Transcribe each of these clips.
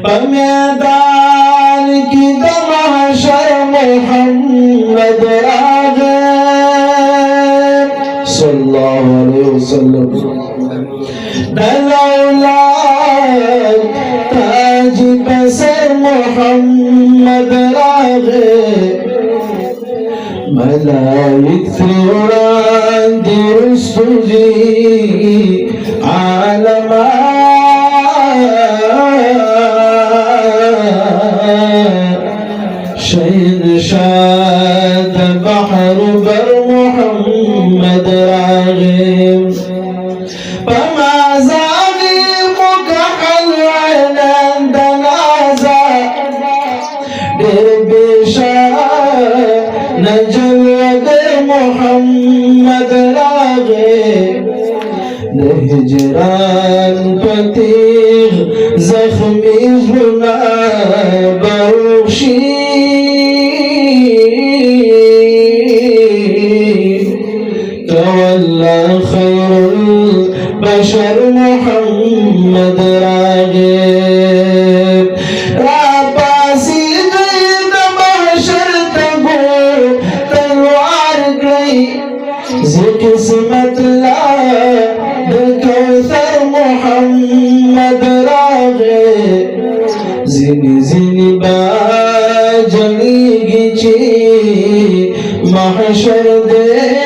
بمیدان کی دمحشر محمد راغے صلی اللہ علیہ وسلم دلولاد تاج بسر محمد راغے ملائک ثوران درستو جی شاد بحر بر محمد راغب فما زاغي مكحل عنان دنازا دربشا نجل وگر محمد راغب نهجران پتیغ زخمی زنا بروشی تولى خير البشر محمد راغب راباسي غيد محشر تقول تلوار قلي زي قسمت لا بكوثر محمد راغب زيني زيني باجلي جي محشر دے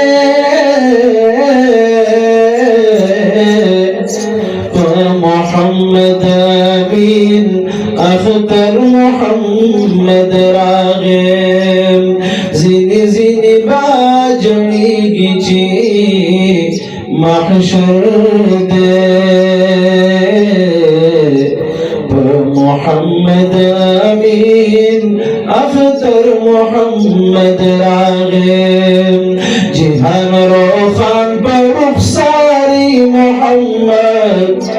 محمد امین اختر محمد راغب زینی زینی باجڑی گیچی محشر دے محمد امین اختر محمد راغب جہان روخان پر رخساری محمد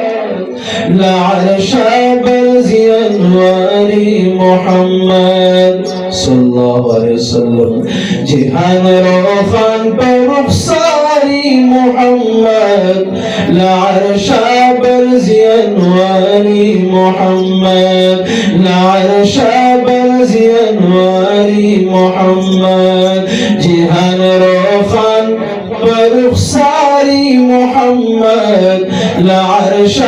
لعرش برزي أنواري محمد صلى الله عليه وسلم جهان روخان برخصاري محمد لعرش برزي أنواري محمد لعرش برزي أنواري محمد جهان روخان برخصاري محمد لعرش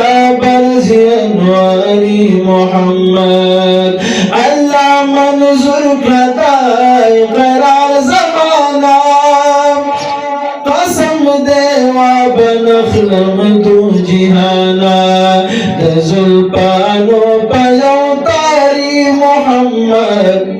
برزي أنواري محمد الله منظور كداي قرار زمانا قسم ديوا بنخلم دو جهانا دزلبانو بيوطاري محمد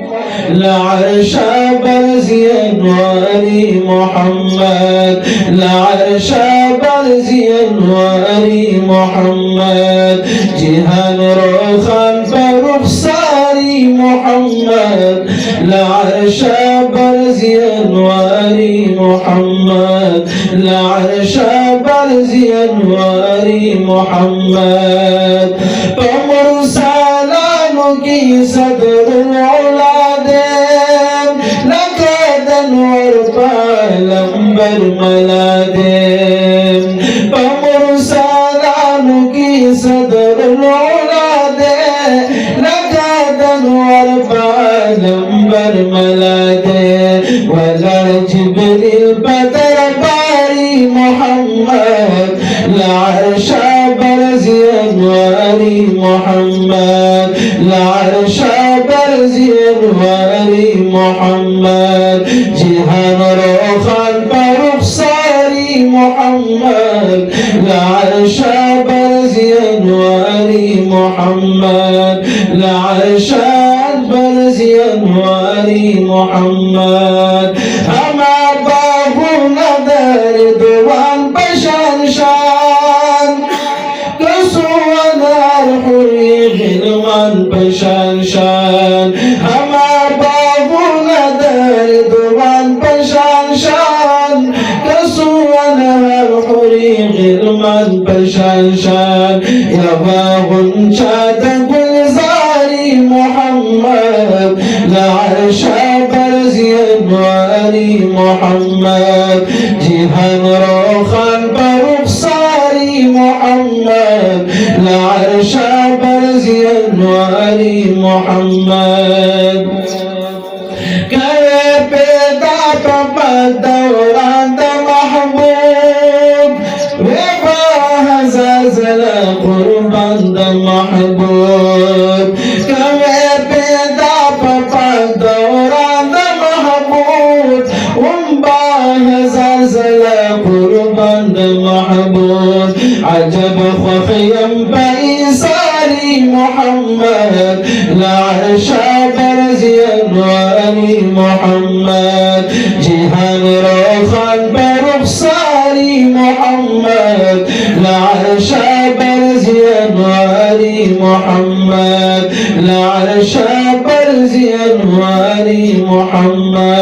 لعرش برزي أنواري محمد لعرش برزي أنواري محمد جهان روخان برخصاري محمد لعرش برزي أنواري محمد لعرش برزي أنواري محمد بمرسالان کی صدر العلادين لقد انور بالنبر ملادين بمرسالان کی صدر العلادين لقد انور بالنبر ملادين ولا جبريل بدر باري محمد لعرش برزي أنواري محمد لعرش برزي أنواري محمد جهان روخان برخصاري محمد لعرش برزي أنواري محمد لعرش برزي أنواري محمد أما بابو ندر دوان بشان شان غلمان بشان شان اما بابو ندر دوان بشان شان كسوانا الحري غلمان بشان شان يا باغن شاد گلزاري محمد لعرش برزي أنواري محمد جهان روخان برخصاري محمد لعرش برزي أنواري وآل محمد كي پیدا پا دوران دا محبوب وفا هزازل قربان دا محبوب كي پیدا پا دوران دا محبوب وفا هزازل قربان دا محبوب عجب خفيا بإيساري محمد لعشا برزيا وآل محمد جهان روخان برخصاري محمد لعشا برزيا وآل محمد لعشا برزيا وآل محمد